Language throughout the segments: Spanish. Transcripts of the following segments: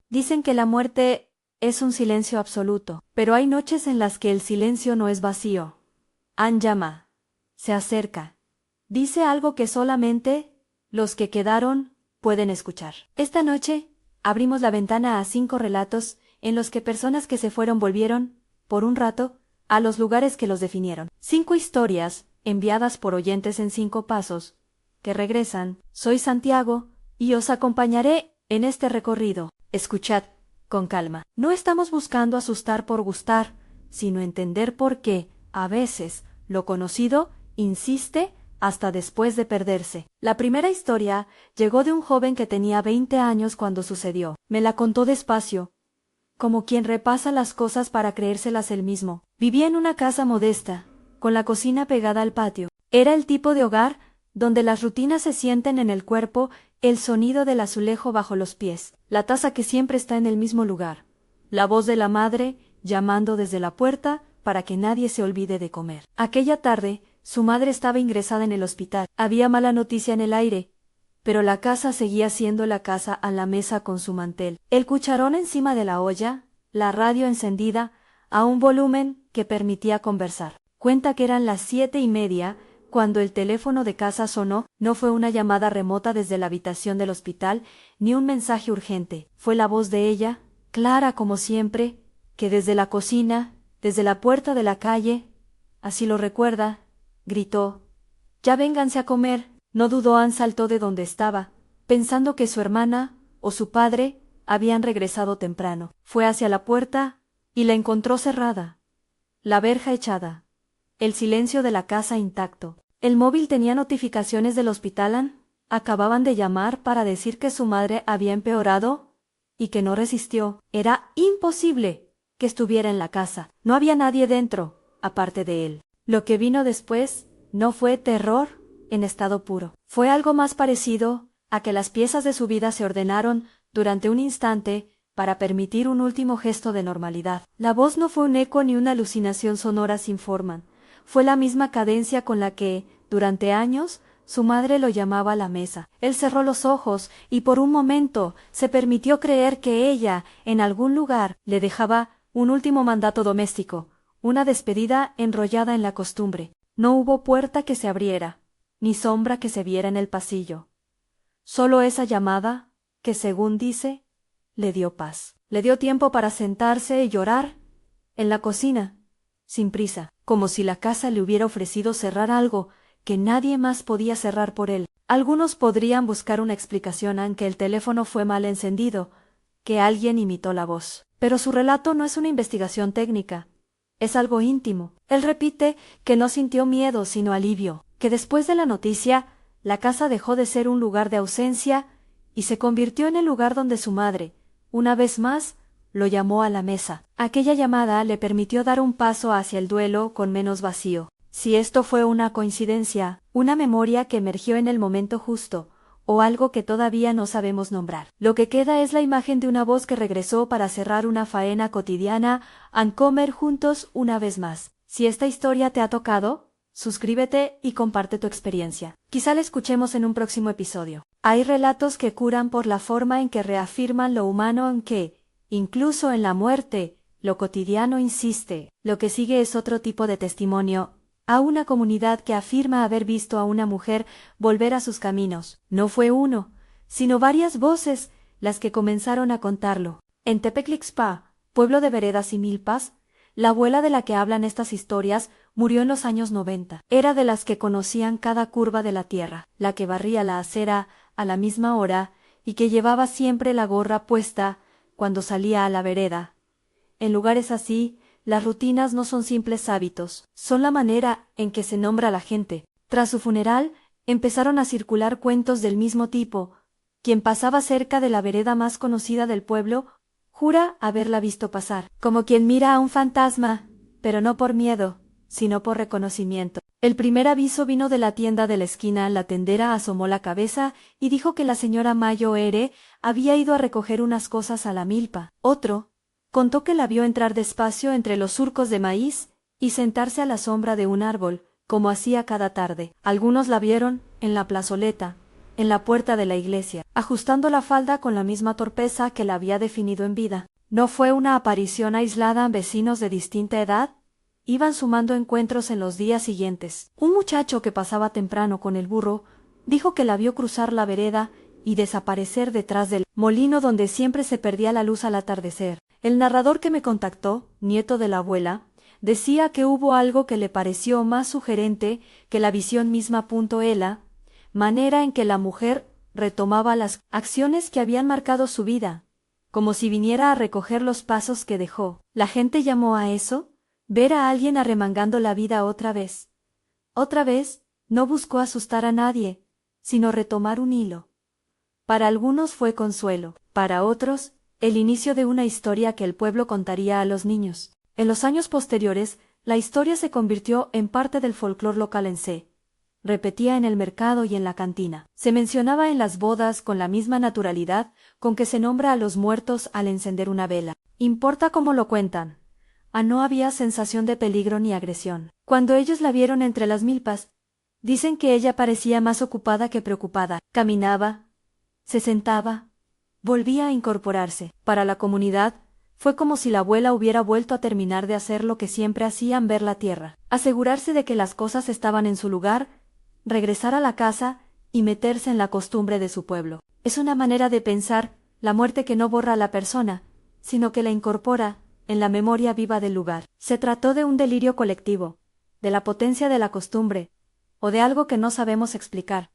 Dicen que la muerte es un silencio absoluto, pero hay noches en las que el silencio no es vacío. Ann llama. Se acerca. Dice algo que solamente los que quedaron pueden escuchar. Esta noche abrimos la ventana a 5 relatos en los que personas que se fueron volvieron, por un rato, a los lugares que los definieron. 5 historias enviadas por oyentes en 5 pasos, que regresan. Soy Santiago y os acompañaré en este recorrido. Escuchad con calma. No estamos buscando asustar por gustar, sino entender por qué, a veces, lo conocido insiste hasta después de perderse. La primera historia llegó de un joven que tenía 20 años cuando sucedió. Me la contó despacio, como quien repasa las cosas para creérselas él mismo. Vivía en una casa modesta, con la cocina pegada al patio. Era el tipo de hogar donde las rutinas se sienten en el cuerpo, el sonido del azulejo bajo los pies, la taza que siempre está en el mismo lugar, la voz de la madre llamando desde la puerta para que nadie se olvide de comer. Aquella tarde, su madre estaba ingresada en el hospital. Había mala noticia en el aire, pero la casa seguía siendo la casa a la mesa con su mantel, el cucharón encima de la olla, la radio encendida a un volumen que permitía conversar. Cuenta que eran las 7:30 cuando el teléfono de casa sonó. No fue una llamada remota desde la habitación del hospital, ni un mensaje urgente. Fue la voz de ella, clara como siempre, que desde la cocina, desde la puerta de la calle, así lo recuerda, gritó: «Ya vénganse a comer». No dudó. Ann saltó de donde estaba, pensando que su hermana o su padre habían regresado temprano. Fue hacia la puerta y la encontró cerrada, la verja echada, el silencio de la casa intacto. El móvil tenía notificaciones del hospital. Ann acababan de llamar para decir que su madre había empeorado y que no resistió. Era imposible que estuviera en la casa. No había nadie dentro, aparte de él. Lo que vino después no fue terror en estado puro. Fue algo más parecido a que las piezas de su vida se ordenaron durante un instante para permitir un último gesto de normalidad. La voz no fue un eco ni una alucinación sonora sin forma. Fue la misma cadencia con la que, durante años, su madre lo llamaba a la mesa. Él cerró los ojos y por un momento se permitió creer que ella, en algún lugar, le dejaba un último mandato doméstico, una despedida enrollada en la costumbre. No hubo puerta que se abriera, ni sombra que se viera en el pasillo. Solo esa llamada, que según dice, le dio paz. Le dio tiempo para sentarse y llorar en la cocina, sin prisa, como si la casa le hubiera ofrecido cerrar algo que nadie más podía cerrar por él. Algunos podrían buscar una explicación en que el teléfono fue mal encendido, que alguien imitó la voz. Pero su relato no es una investigación técnica, es algo íntimo. Él repite que no sintió miedo sino alivio, que después de la noticia, la casa dejó de ser un lugar de ausencia y se convirtió en el lugar donde su madre, una vez más, lo llamó a la mesa. Aquella llamada le permitió dar un paso hacia el duelo con menos vacío. Si esto fue una coincidencia, una memoria que emergió en el momento justo, o algo que todavía no sabemos nombrar. Lo que queda es la imagen de una voz que regresó para cerrar una faena cotidiana y comer juntos una vez más. Si esta historia te ha tocado, suscríbete y comparte tu experiencia. Quizá la escuchemos en un próximo episodio. Hay relatos que curan por la forma en que reafirman lo humano, en que, incluso en la muerte, lo cotidiano insiste. Lo que sigue es otro tipo de testimonio, a una comunidad que afirma haber visto a una mujer volver a sus caminos. No fue uno, sino varias voces las que comenzaron a contarlo. En Tepeclixpa, pueblo de veredas y milpas, la abuela de la que hablan estas historias murió en los años 90. Era de las que conocían cada curva de la tierra, la que barría la acera a la misma hora y que llevaba siempre la gorra puesta cuando salía a la vereda. En lugares así, las rutinas no son simples hábitos, son la manera en que se nombra a la gente. Tras su funeral, empezaron a circular cuentos del mismo tipo. Quien pasaba cerca de la vereda más conocida del pueblo, jura haberla visto pasar, como quien mira a un fantasma, pero no por miedo, sino por reconocimiento. El primer aviso vino de la tienda de la esquina. La tendera asomó la cabeza y dijo que la señora Mayo Ere había ido a recoger unas cosas a la milpa. Otro contó que la vio entrar despacio entre los surcos de maíz y sentarse a la sombra de un árbol, como hacía cada tarde. Algunos la vieron en la plazoleta, en la puerta de la iglesia, ajustando la falda con la misma torpeza que la había definido en vida. ¿No fue una aparición aislada? Vecinos de distinta edad iban sumando encuentros en los días siguientes. Un muchacho que pasaba temprano con el burro dijo que la vio cruzar la vereda y desaparecer detrás del molino donde siempre se perdía la luz al atardecer. El narrador que me contactó, nieto de la abuela, decía que hubo algo que le pareció más sugerente que la visión misma. La manera en que la mujer retomaba las acciones que habían marcado su vida, como si viniera a recoger los pasos que dejó. La gente llamó a eso ver a alguien arremangando la vida otra vez. Otra vez, no buscó asustar a nadie, sino retomar un hilo. Para algunos fue consuelo, para otros, el inicio de una historia que el pueblo contaría a los niños. En los años posteriores, la historia se convirtió en parte del folclore local en C. Repetía en el mercado y en la cantina. Se mencionaba en las bodas con la misma naturalidad con que se nombra a los muertos al encender una vela. Importa cómo lo cuentan. No había sensación de peligro ni agresión. Cuando ellos la vieron entre las milpas, dicen que ella parecía más ocupada que preocupada. Caminaba, se sentaba, volvía a incorporarse. Para la comunidad, fue como si la abuela hubiera vuelto a terminar de hacer lo que siempre hacían: ver la tierra, asegurarse de que las cosas estaban en su lugar, regresar a la casa y meterse en la costumbre de su pueblo. Es una manera de pensar la muerte que no borra a la persona, sino que la incorpora en la memoria viva del lugar. Se trató de un delirio colectivo, de la potencia de la costumbre, o de algo que no sabemos explicar.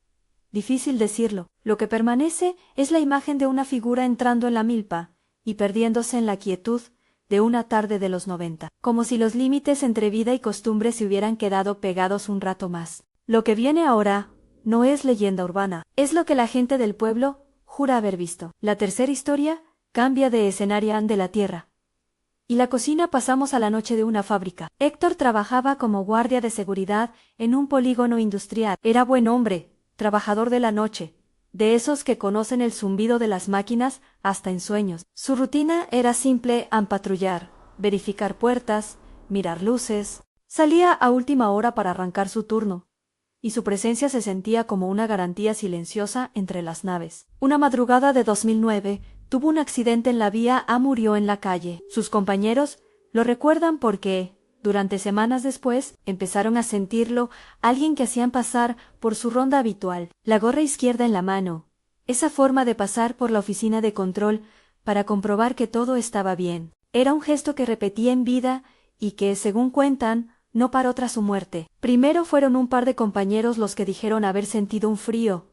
Difícil decirlo. Lo que permanece es la imagen de una figura entrando en la milpa y perdiéndose en la quietud de una tarde de los 90, como si los límites entre vida y costumbre se hubieran quedado pegados un rato más. Lo que viene ahora no es leyenda urbana, es lo que la gente del pueblo jura haber visto. La tercera historia cambia de escenario de la tierra y la cocina. Pasamos a la noche de una fábrica. Héctor trabajaba como guardia de seguridad en un polígono industrial. Era buen hombre, trabajador de la noche, de esos que conocen el zumbido de las máquinas hasta en sueños. Su rutina era simple: patrullar, verificar puertas, mirar luces. Salía a última hora para arrancar su turno, y su presencia se sentía como una garantía silenciosa entre las naves. Una madrugada de 2009, tuvo un accidente en la vía. Murió en la calle. Sus compañeros lo recuerdan porque, durante semanas después, empezaron a sentirlo alguien que hacían pasar por su ronda habitual, la gorra izquierda en la mano, esa forma de pasar por la oficina de control para comprobar que todo estaba bien. Era un gesto que repetía en vida y que, según cuentan, no paró tras su muerte. Primero fueron un par de compañeros los que dijeron haber sentido un frío,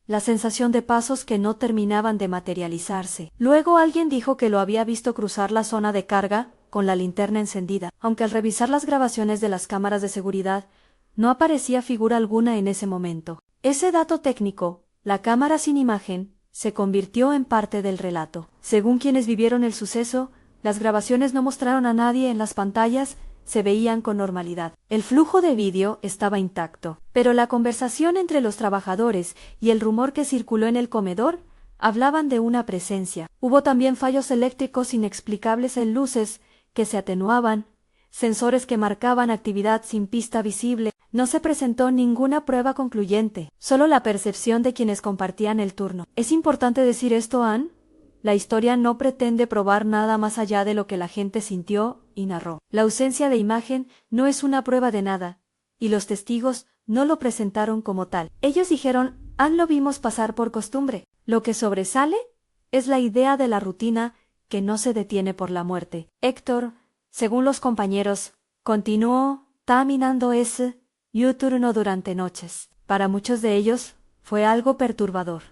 la sensación de pasos que no terminaban de materializarse. Luego alguien dijo que lo había visto cruzar la zona de carga con la linterna encendida, aunque al revisar las grabaciones de las cámaras de seguridad no aparecía figura alguna en ese momento. Ese dato técnico, la cámara sin imagen, se convirtió en parte del relato. Según quienes vivieron el suceso, las grabaciones no mostraron a nadie en las pantallas, se veían con normalidad. El flujo de vídeo estaba intacto, pero la conversación entre los trabajadores y el rumor que circuló en el comedor hablaban de una presencia. Hubo también fallos eléctricos inexplicables en luces que se atenuaban, sensores que marcaban actividad sin pista visible. No se presentó ninguna prueba concluyente, solo la percepción de quienes compartían el turno. ¿Es importante decir esto, Ann? La historia no pretende probar nada más allá de lo que la gente sintió y narró. La ausencia de imagen no es una prueba de nada, y los testigos no lo presentaron como tal. Ellos dijeron: lo vimos pasar por costumbre. Lo que sobresale es la idea de la rutina que no se detiene por la muerte. Héctor, según los compañeros, continuó caminando ese turno durante noches. Para muchos de ellos fue algo perturbador.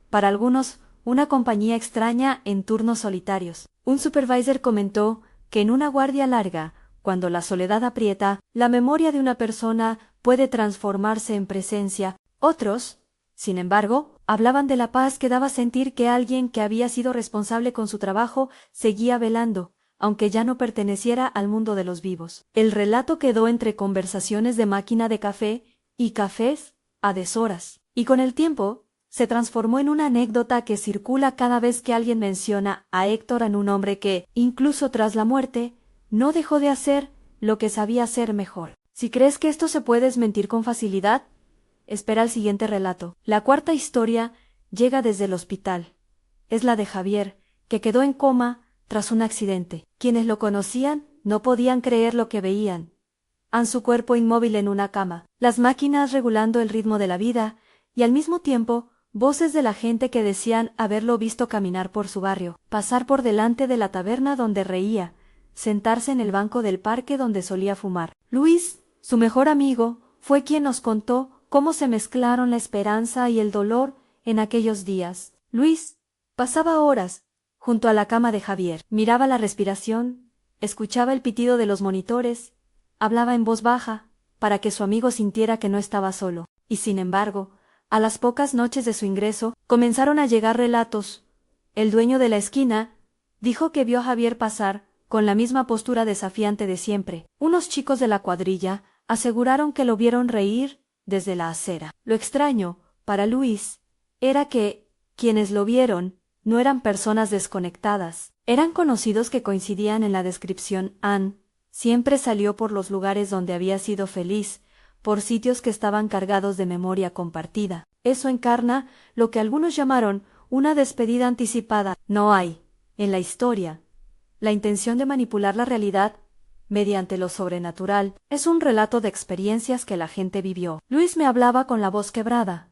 Para algunos, una compañía extraña en turnos solitarios. Un supervisor comentó que en una guardia larga, cuando la soledad aprieta, la memoria de una persona puede transformarse en presencia. Otros, sin embargo, hablaban de la paz que daba sentir que alguien que había sido responsable con su trabajo seguía velando, aunque ya no perteneciera al mundo de los vivos. El relato quedó entre conversaciones de máquina de café y cafés a deshoras, y con el tiempo se transformó en una anécdota que circula cada vez que alguien menciona a Héctor, en un hombre que, incluso tras la muerte, no dejó de hacer lo que sabía hacer mejor. Si crees que esto se puede desmentir con facilidad, Espera el siguiente relato. La cuarta historia llega desde el hospital. Es la de Javier, que quedó en coma tras un accidente. Quienes lo conocían no podían creer lo que veían. Su cuerpo inmóvil en una cama, las máquinas regulando el ritmo de la vida, y al mismo tiempo, voces de la gente que decían haberlo visto caminar por su barrio, pasar por delante de la taberna donde reía, sentarse en el banco del parque donde solía fumar. Luis, su mejor amigo, fue quien nos contó cómo se mezclaron la esperanza y el dolor en aquellos días. Luis pasaba horas junto a la cama de Javier, miraba la respiración, escuchaba el pitido de los monitores, hablaba en voz baja, para que su amigo sintiera que no estaba solo, y sin embargo, a las pocas noches de su ingreso, comenzaron a llegar relatos. El dueño de la esquina dijo que vio a Javier pasar con la misma postura desafiante de siempre. Unos chicos de la cuadrilla aseguraron que lo vieron reír desde la acera. Lo extraño, para Luis, era que quienes lo vieron no eran personas desconectadas, eran conocidos que coincidían en la descripción. Ann siempre salió por los lugares donde había sido feliz, por sitios que estaban cargados de memoria compartida. Eso encarna lo que algunos llamaron una despedida anticipada. No hay, en la historia, la intención de manipular la realidad mediante lo sobrenatural. Es un relato de experiencias que la gente vivió. Luis me hablaba con la voz quebrada.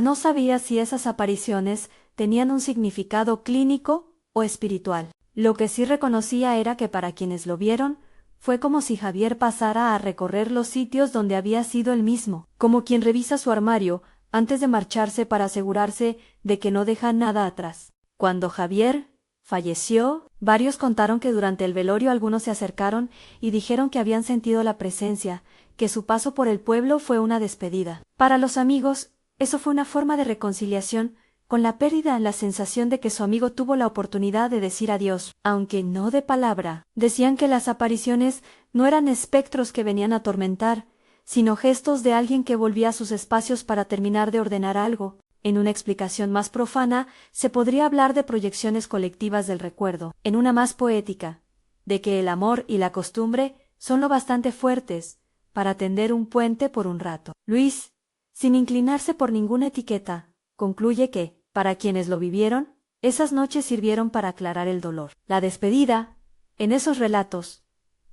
No sabía si esas apariciones tenían un significado clínico o espiritual. Lo que sí reconocía era que para quienes lo vieron, fue como si Javier pasara a recorrer los sitios donde había sido él mismo, como quien revisa su armario antes de marcharse para asegurarse de que no deja nada atrás. Cuando Javier falleció, varios contaron que durante el velorio algunos se acercaron y dijeron que habían sentido la presencia, que su paso por el pueblo fue una despedida. Para los amigos, eso fue una forma de reconciliación con la pérdida, la sensación de que su amigo tuvo la oportunidad de decir adiós, aunque no de palabra. Decían que las apariciones no eran espectros que venían a atormentar, sino gestos de alguien que volvía a sus espacios para terminar de ordenar algo. En una explicación más profana, se podría hablar de proyecciones colectivas del recuerdo. En una más poética, de que el amor y la costumbre son lo bastante fuertes para tender un puente por un rato. Luis, sin inclinarse por ninguna etiqueta, concluye que, para quienes lo vivieron, esas noches sirvieron para aclarar el dolor. La despedida, en esos relatos,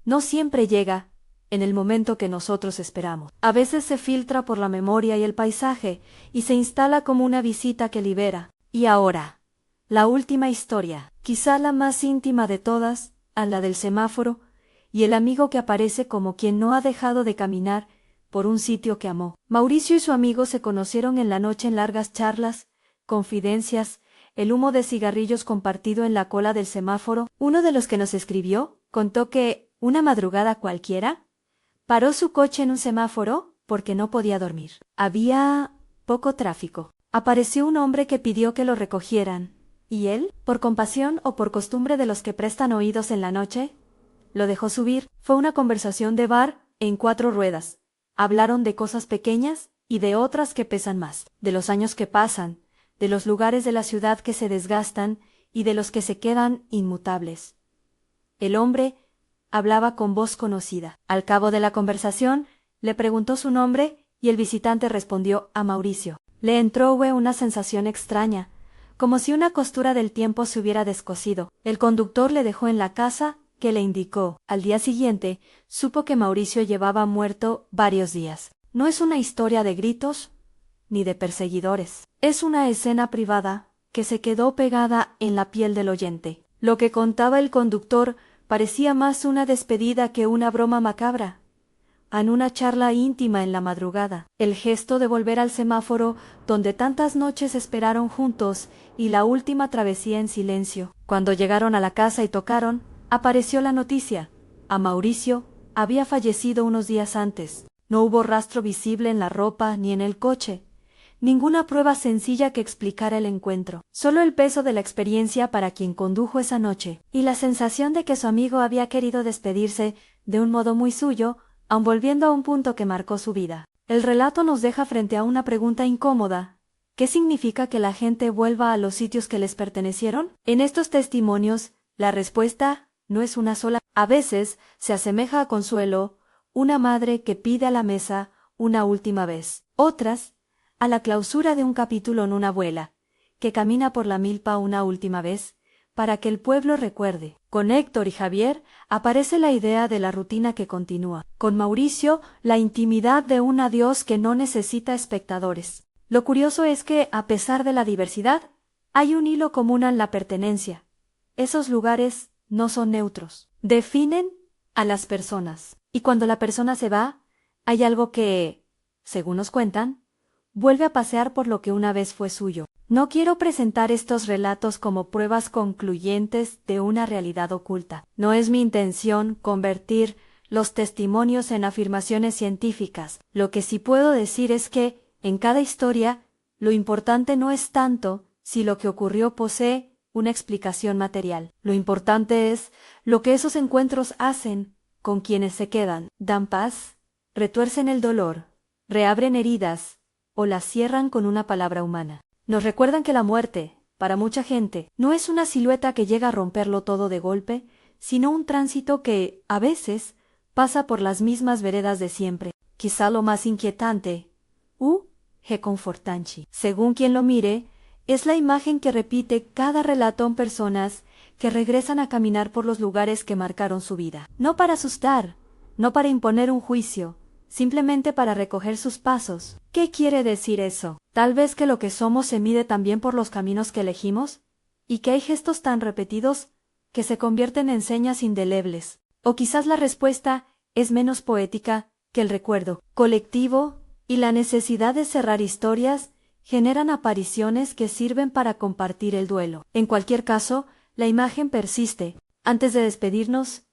no siempre llega en el momento que nosotros esperamos. A veces se filtra por la memoria y el paisaje, y se instala como una visita que libera. Y ahora, la última historia, quizá la más íntima de todas, a la del semáforo, y el amigo que aparece como quien no ha dejado de caminar por un sitio que amó. Mauricio y su amigo se conocieron en la noche en largas charlas, confidencias, el humo de cigarrillos compartido en la cola del semáforo. Uno de los que nos escribió contó que, una madrugada cualquiera, paró su coche en un semáforo porque no podía dormir. Había poco tráfico. Apareció un hombre que pidió que lo recogieran, y él, por compasión o por costumbre de los que prestan oídos en la noche, lo dejó subir. Fue una conversación de bar en 4 ruedas. Hablaron de cosas pequeñas y de otras que pesan más, de los años que pasan, de los lugares de la ciudad que se desgastan y de los que se quedan inmutables. El hombre hablaba con voz conocida. Al cabo de la conversación, le preguntó su nombre y el visitante respondió a Mauricio. Le entró una sensación extraña, como si una costura del tiempo se hubiera descosido. El conductor le dejó en la casa que le indicó. Al día siguiente, supo que Mauricio llevaba muerto varios días. No es una historia de gritos ni de perseguidores. Es una escena privada que se quedó pegada en la piel del oyente. Lo que contaba el conductor parecía más una despedida que una broma macabra. En una charla íntima en la madrugada, el gesto de volver al semáforo donde tantas noches esperaron juntos y la última travesía en silencio. Cuando llegaron a la casa y tocaron, apareció la noticia. A Mauricio había fallecido unos días antes. No hubo rastro visible en la ropa ni en el coche. Ninguna prueba sencilla que explicara el encuentro. Solo el peso de la experiencia para quien condujo esa noche, y la sensación de que su amigo había querido despedirse de un modo muy suyo, aun volviendo a un punto que marcó su vida. El relato nos deja frente a una pregunta incómoda. ¿Qué significa que la gente vuelva a los sitios que les pertenecieron? En estos testimonios, la respuesta no es una sola. A veces se asemeja a Consuelo, una madre que pide a la mesa una última vez. Otras a la clausura de un capítulo en una abuela, que camina por la milpa una última vez, para que el pueblo recuerde. Con Héctor y Javier aparece la idea de la rutina que continúa. Con Mauricio, la intimidad de un adiós que no necesita espectadores. Lo curioso es que, a pesar de la diversidad, hay un hilo común en la pertenencia. Esos lugares no son neutros. Definen a las personas. Y cuando la persona se va, hay algo que, según nos cuentan, vuelve a pasear por lo que una vez fue suyo. No quiero presentar estos relatos como pruebas concluyentes de una realidad oculta. No es mi intención convertir los testimonios en afirmaciones científicas. Lo que sí puedo decir es que, en cada historia, lo importante no es tanto si lo que ocurrió posee una explicación material. Lo importante es lo que esos encuentros hacen con quienes se quedan. Dan paz, retuercen el dolor, reabren heridas o las cierran con una palabra humana. Nos recuerdan que la muerte, para mucha gente, no es una silueta que llega a romperlo todo de golpe, sino un tránsito que, a veces, pasa por las mismas veredas de siempre. Quizá lo más inquietante, reconfortante, según quien lo mire, es la imagen que repite cada relato en personas que regresan a caminar por los lugares que marcaron su vida. No para asustar, no para imponer un juicio, simplemente para recoger sus pasos. ¿Qué quiere decir eso? Tal vez que lo que somos se mide también por los caminos que elegimos, y que hay gestos tan repetidos que se convierten en señas indelebles. O quizás la respuesta es menos poética que el recuerdo colectivo y la necesidad de cerrar historias generan apariciones que sirven para compartir el duelo. En cualquier caso, la imagen persiste. Antes de despedirnos,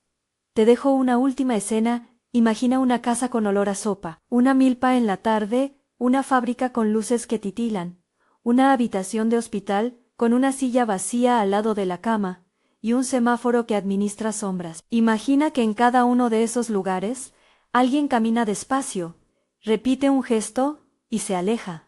te dejo una última escena. Imagina una casa con olor a sopa, una milpa en la tarde, una fábrica con luces que titilan, una habitación de hospital con una silla vacía al lado de la cama y un semáforo que administra sombras. Imagina que en cada uno de esos lugares alguien camina despacio, repite un gesto y se aleja.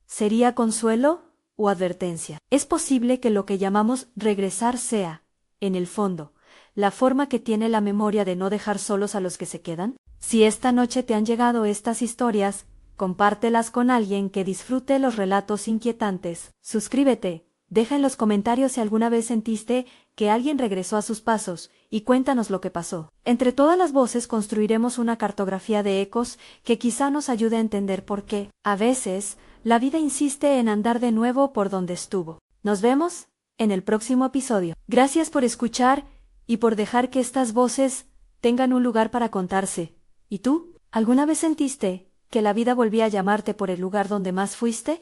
¿Sería consuelo o advertencia? Es posible que lo que llamamos regresar sea, en el fondo, la forma que tiene la memoria de no dejar solos a los que se quedan. Si esta noche te han llegado estas historias, compártelas con alguien que disfrute los relatos inquietantes. Suscríbete, deja en los comentarios si alguna vez sentiste que alguien regresó a sus pasos, y cuéntanos lo que pasó. Entre todas las voces construiremos una cartografía de ecos que quizá nos ayude a entender por qué, a veces, la vida insiste en andar de nuevo por donde estuvo. Nos vemos en el próximo episodio. Gracias por escuchar y por dejar que estas voces tengan un lugar para contarse. ¿Y tú? ¿Alguna vez sentiste que la vida volvía a llamarte por el lugar donde más fuiste?